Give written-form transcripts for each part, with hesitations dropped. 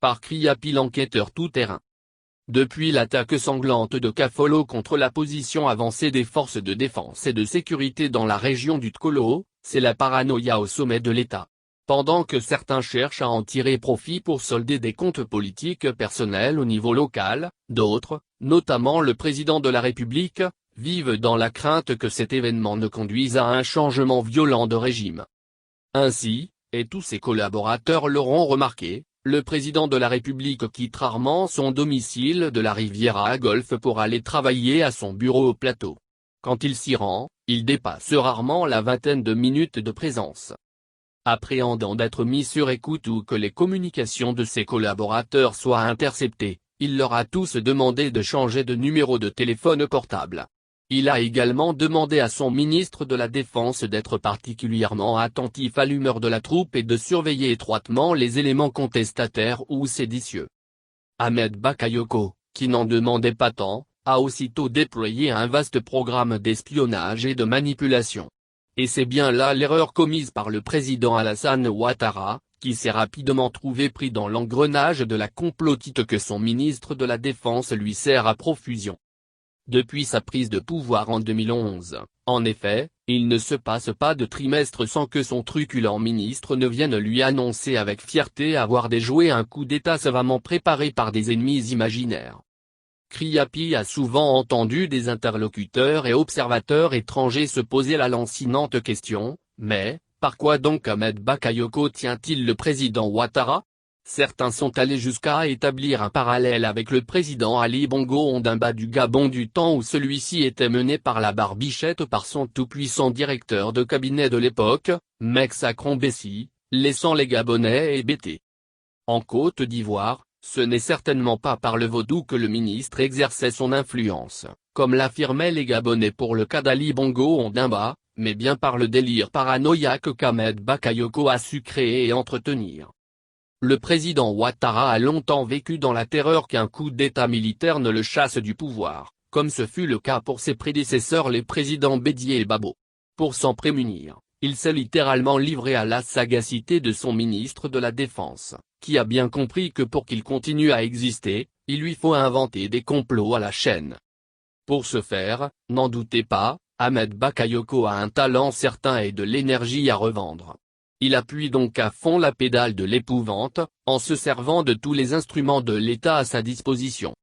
par Kriapi l'enquêteur tout-terrain. Depuis l'attaque sanglante de Kafolo contre la position avancée des forces de défense et de sécurité dans la région du Tkolo, c'est la paranoïa au sommet de l'État. Pendant que certains cherchent à en tirer profit pour solder des comptes politiques personnels au niveau local, d'autres, notamment le président de la République, vivent dans la crainte que cet événement ne conduise à un changement violent de régime. Ainsi, et tous ses collaborateurs l'auront remarqué, le président de la République quitte rarement son domicile de la Riviera à Golfe pour aller travailler à son bureau au plateau. Quand il s'y rend, il dépasse rarement la vingtaine de minutes de présence. Appréhendant d'être mis sur écoute ou que les communications de ses collaborateurs soient interceptées, il leur a tous demandé de changer de numéro de téléphone portable. Il a également demandé à son ministre de la Défense d'être particulièrement attentif à l'humeur de la troupe et de surveiller étroitement les éléments contestataires ou séditieux. Ahmed Bakayoko, qui n'en demandait pas tant, a aussitôt déployé un vaste programme d'espionnage et de manipulation. Et c'est bien là l'erreur commise par le président Alassane Ouattara, qui s'est rapidement trouvé pris dans l'engrenage de la complotite que son ministre de la Défense lui sert à profusion. Depuis sa prise de pouvoir en 2011, en effet, il ne se passe pas de trimestre sans que son truculent ministre ne vienne lui annoncer avec fierté avoir déjoué un coup d'État savamment préparé par des ennemis imaginaires. Kriapi a souvent entendu des interlocuteurs et observateurs étrangers se poser la lancinante question, mais, par quoi donc Ahmed Bakayoko tient-il le président Ouattara? Certains sont allés jusqu'à établir un parallèle avec le président Ali Bongo Ondimba du Gabon du temps où celui-ci était mené par la barbichette par son tout-puissant directeur de cabinet de l'époque, Mexa Crombessi, laissant les Gabonais hébétés. En Côte d'Ivoire, ce n'est certainement pas par le vaudou que le ministre exerçait son influence, comme l'affirmaient les Gabonais pour le cas d'Ali Bongo Ondimba, mais bien par le délire paranoïaque qu'Ahmed Bakayoko a su créer et entretenir. Le président Ouattara a longtemps vécu dans la terreur qu'un coup d'État militaire ne le chasse du pouvoir, comme ce fut le cas pour ses prédécesseurs les présidents Bédié et Babo. Pour s'en prémunir, il s'est littéralement livré à la sagacité de son ministre de la Défense, qui a bien compris que pour qu'il continue à exister, il lui faut inventer des complots à la chaîne. Pour ce faire, n'en doutez pas, Ahmed Bakayoko a un talent certain et de l'énergie à revendre. Il appuie donc à fond la pédale de l'épouvante, en se servant de tous les instruments de l'État à sa disposition.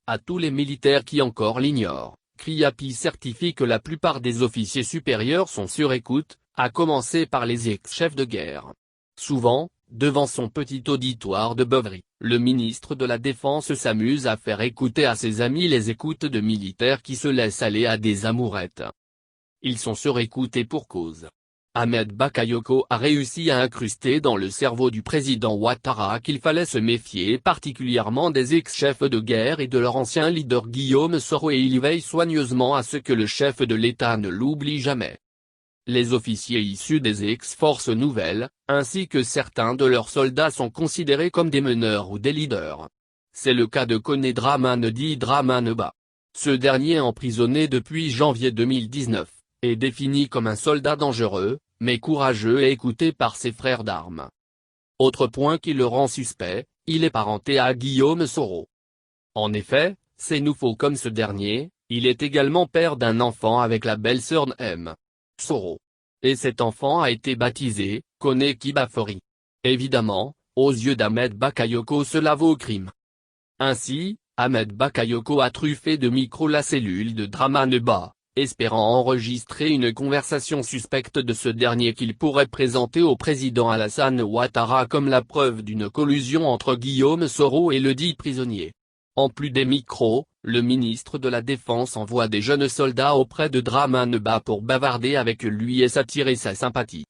À tous les militaires qui encore l'ignorent, Kriapi certifie que la plupart des officiers supérieurs sont sur écoute, à commencer par les ex-chefs de guerre. Souvent, devant son petit auditoire de beuverie, le ministre de la Défense s'amuse à faire écouter à ses amis les écoutes de militaires qui se laissent aller à des amourettes. Ils sont surécoutés pour cause. Ahmed Bakayoko a réussi à incruster dans le cerveau du président Ouattara qu'il fallait se méfier particulièrement des ex-chefs de guerre et de leur ancien leader Guillaume Soro et il veille soigneusement à ce que le chef de l'État ne l'oublie jamais. Les officiers issus des ex-forces nouvelles, ainsi que certains de leurs soldats sont considérés comme des meneurs ou des leaders. C'est le cas de Kone Dramane dit Dramane Ba. Ce dernier emprisonné depuis janvier 2019. Est défini comme un soldat dangereux, mais courageux et écouté par ses frères d'armes. Autre point qui le rend suspect, il est parenté à Guillaume Soro. En effet, c'est nouveau comme ce dernier, il est également père d'un enfant avec la belle-sœur M. Soro. Et cet enfant a été baptisé, Kone Kibafori. Évidemment, aux yeux d'Ahmed Bakayoko cela vaut crime. Ainsi, Ahmed Bakayoko a truffé de micro la cellule de Dramane Ba, espérant enregistrer une conversation suspecte de ce dernier qu'il pourrait présenter au président Alassane Ouattara comme la preuve d'une collusion entre Guillaume Soro et le dit prisonnier. En plus des micros, le ministre de la Défense envoie des jeunes soldats auprès de Dramane Ba pour bavarder avec lui et s'attirer sa sympathie.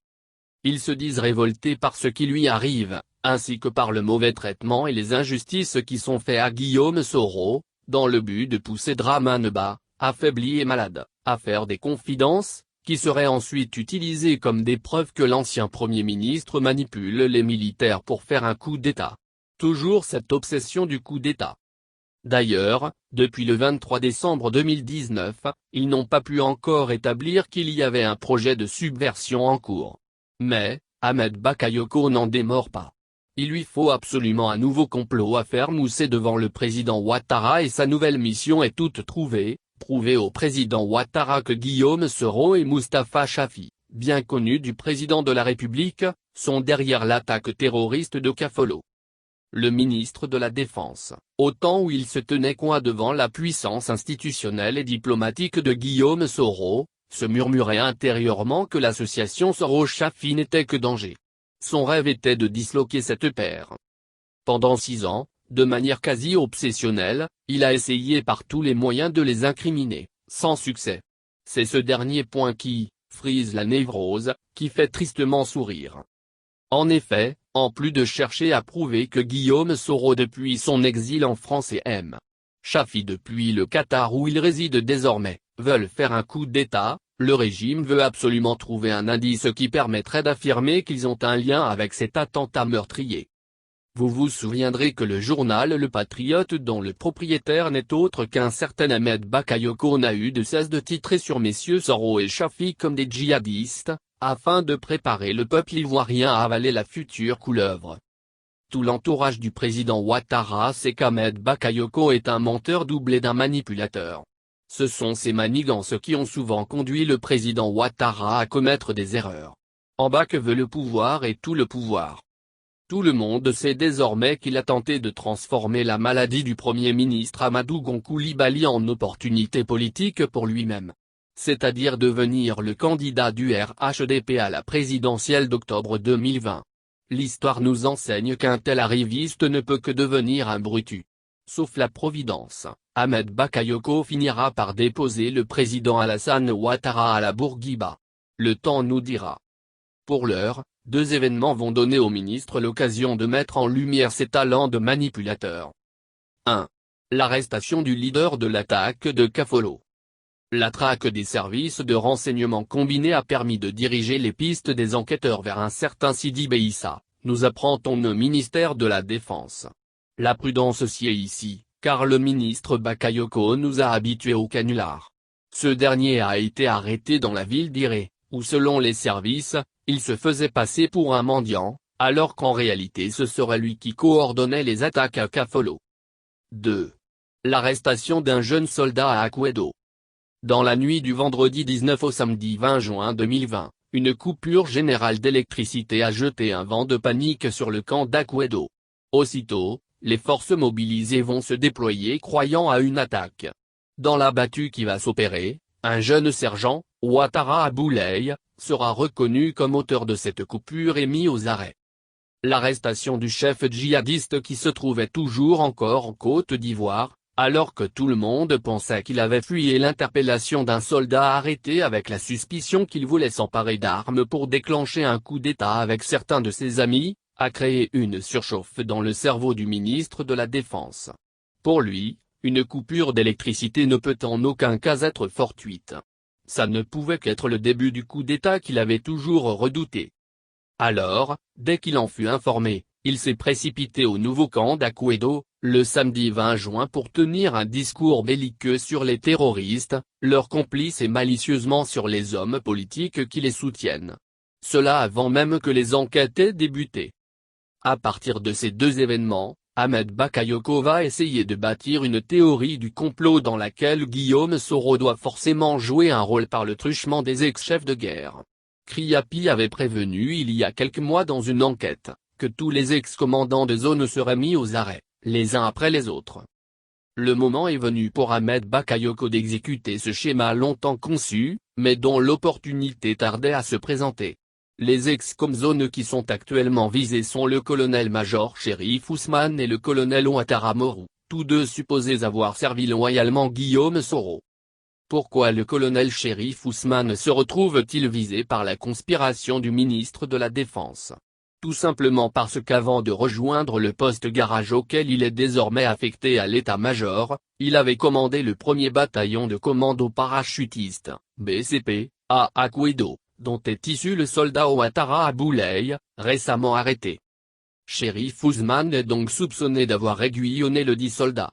Ils se disent révoltés par ce qui lui arrive, ainsi que par le mauvais traitement et les injustices qui sont faits à Guillaume Soro, dans le but de pousser Dramane Ba, affaibli et malade, à faire des confidences, qui seraient ensuite utilisées comme des preuves que l'ancien Premier ministre manipule les militaires pour faire un coup d'État. Toujours cette obsession du coup d'État. D'ailleurs, depuis le 23 décembre 2019, ils n'ont pas pu encore établir qu'il y avait un projet de subversion en cours. Mais, Ahmed Bakayoko n'en démord pas. Il lui faut absolument un nouveau complot à faire mousser devant le président Ouattara et sa nouvelle mission est toute trouvée, prouver au président Ouattara que Guillaume Soro et Moustapha Chafi, bien connus du président de la République, sont derrière l'attaque terroriste de Kafolo. Le ministre de la Défense, au temps où il se tenait coin devant la puissance institutionnelle et diplomatique de Guillaume Soro, se murmurait intérieurement que l'association Soro-Chafi n'était que danger. Son rêve était de disloquer cette paire. Pendant 6 ans, de manière quasi obsessionnelle, il a essayé par tous les moyens de les incriminer, sans succès. C'est ce dernier point qui, frise la névrose, qui fait tristement sourire. En effet, en plus de chercher à prouver que Guillaume Soro depuis son exil en France et M. Chafi depuis le Qatar où il réside désormais, veulent faire un coup d'État, le régime veut absolument trouver un indice qui permettrait d'affirmer qu'ils ont un lien avec cet attentat meurtrier. Vous vous souviendrez que le journal Le Patriote dont le propriétaire n'est autre qu'un certain Ahmed Bakayoko n'a eu de cesse de titrer sur messieurs Soro et Chafi comme des djihadistes, afin de préparer le peuple ivoirien à avaler la future couleuvre. Tout l'entourage du président Ouattara sait qu'Ahmed Bakayoko est un menteur doublé d'un manipulateur. Ce sont ces manigances qui ont souvent conduit le président Ouattara à commettre des erreurs. En bas que veut le pouvoir et tout le pouvoir. Tout le monde sait désormais qu'il a tenté de transformer la maladie du Premier ministre Amadou Gon Coulibaly en opportunité politique pour lui-même. C'est-à-dire devenir le candidat du RHDP à la présidentielle d'octobre 2020. L'histoire nous enseigne qu'un tel arriviste ne peut que devenir un brutu. Sauf la providence, Ahmed Bakayoko finira par déposer le président Alassane Ouattara à la Bourguiba. Le temps nous dira. Pour l'heure, 2 événements vont donner au ministre l'occasion de mettre en lumière ses talents de manipulateur. 1. L'arrestation du leader de l'attaque de Kafolo. La traque des services de renseignement combinés a permis de diriger les pistes des enquêteurs vers un certain Sidi Bey Issa, nous apprend-on au ministère de la Défense. La prudence sied ici, car le ministre Bakayoko nous a habitués au canular. Ce dernier a été arrêté dans la ville d'Iré, où selon les services, il se faisait passer pour un mendiant, alors qu'en réalité ce serait lui qui coordonnait les attaques à Kafolo. 2. L'arrestation d'un jeune soldat à Akwedo. Dans la nuit du vendredi 19 au samedi 20 juin 2020, une coupure générale d'électricité a jeté un vent de panique sur le camp d'Akwedo. Aussitôt, les forces mobilisées vont se déployer croyant à une attaque. Dans la battue qui va s'opérer, un jeune sergent, Ouattara Abouleye, sera reconnu comme auteur de cette coupure et mis aux arrêts. L'arrestation du chef djihadiste qui se trouvait toujours encore en Côte d'Ivoire, alors que tout le monde pensait qu'il avait fui et l'interpellation d'un soldat arrêté avec la suspicion qu'il voulait s'emparer d'armes pour déclencher un coup d'État avec certains de ses amis, a créé une surchauffe dans le cerveau du ministre de la Défense. Pour lui, une coupure d'électricité ne peut en aucun cas être fortuite. Ça ne pouvait qu'être le début du coup d'État qu'il avait toujours redouté. Alors, dès qu'il en fut informé, il s'est précipité au nouveau camp d'Akwedo, le samedi 20 juin pour tenir un discours belliqueux sur les terroristes, leurs complices et malicieusement sur les hommes politiques qui les soutiennent. Cela avant même que les enquêtes aient débuté. À partir de ces 2 événements, Ahmed Bakayoko va essayer de bâtir une théorie du complot dans laquelle Guillaume Soro doit forcément jouer un rôle par le truchement des ex-chefs de guerre. Kriapi avait prévenu il y a quelques mois dans une enquête, que tous les ex-commandants de zone seraient mis aux arrêts, les uns après les autres. Le moment est venu pour Ahmed Bakayoko d'exécuter ce schéma longtemps conçu, mais dont l'opportunité tardait à se présenter. Les ex-com-zones qui sont actuellement visés sont le colonel-major Chérif Ousmane et le colonel Ouattara Morou, tous 2 supposés avoir servi loyalement Guillaume Soro. Pourquoi le colonel Chérif Ousmane se retrouve-t-il visé par la conspiration du ministre de la Défense? Tout simplement parce qu'avant de rejoindre le poste garage auquel il est désormais affecté à l'état-major, il avait commandé le 1er bataillon de commando parachutiste, BCP, à Akwedo, dont est issu le soldat Ouattara Abouleye, récemment arrêté. Chérif Ousmane est donc soupçonné d'avoir aiguillonné le dit soldat.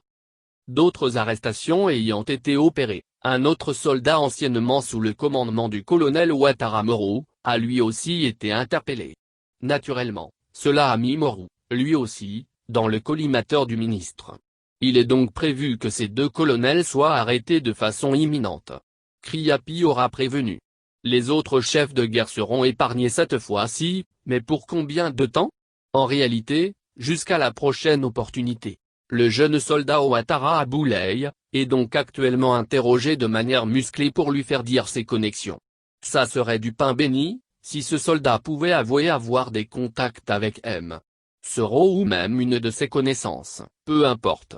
D'autres arrestations ayant été opérées, un autre soldat anciennement sous le commandement du colonel Ouattara Morou, a lui aussi été interpellé. Naturellement, cela a mis Morou, lui aussi, dans le collimateur du ministre. Il est donc prévu que ces 2 colonels soient arrêtés de façon imminente. Kriapi aura prévenu. Les autres chefs de guerre seront épargnés cette fois-ci, mais pour combien de temps? En réalité, jusqu'à la prochaine opportunité. Le jeune soldat Ouattara Aboulaye est donc actuellement interrogé de manière musclée pour lui faire dire ses connexions. Ça serait du pain béni, si ce soldat pouvait avouer avoir des contacts avec M. Soro ou même une de ses connaissances, peu importe.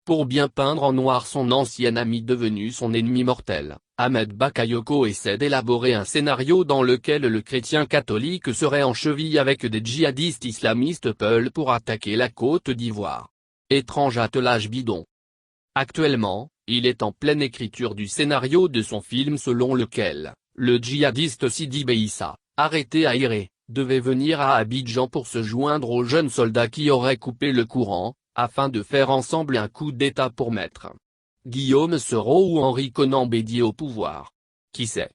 Pour bien peindre en noir son ancien ami devenu son ennemi mortel, Ahmed Bakayoko essaie d'élaborer un scénario dans lequel le chrétien catholique serait en cheville avec des djihadistes islamistes Peul pour attaquer la Côte d'Ivoire. Étrange attelage bidon. Actuellement, il est en pleine écriture du scénario de son film selon lequel, le djihadiste Sidi Beissa, arrêté à Iré, devait venir à Abidjan pour se joindre aux jeunes soldats qui auraient coupé le courant, afin de faire ensemble un coup d'État pour mettre Guillaume Soro ou Henri Konan Bédié au pouvoir. Qui sait?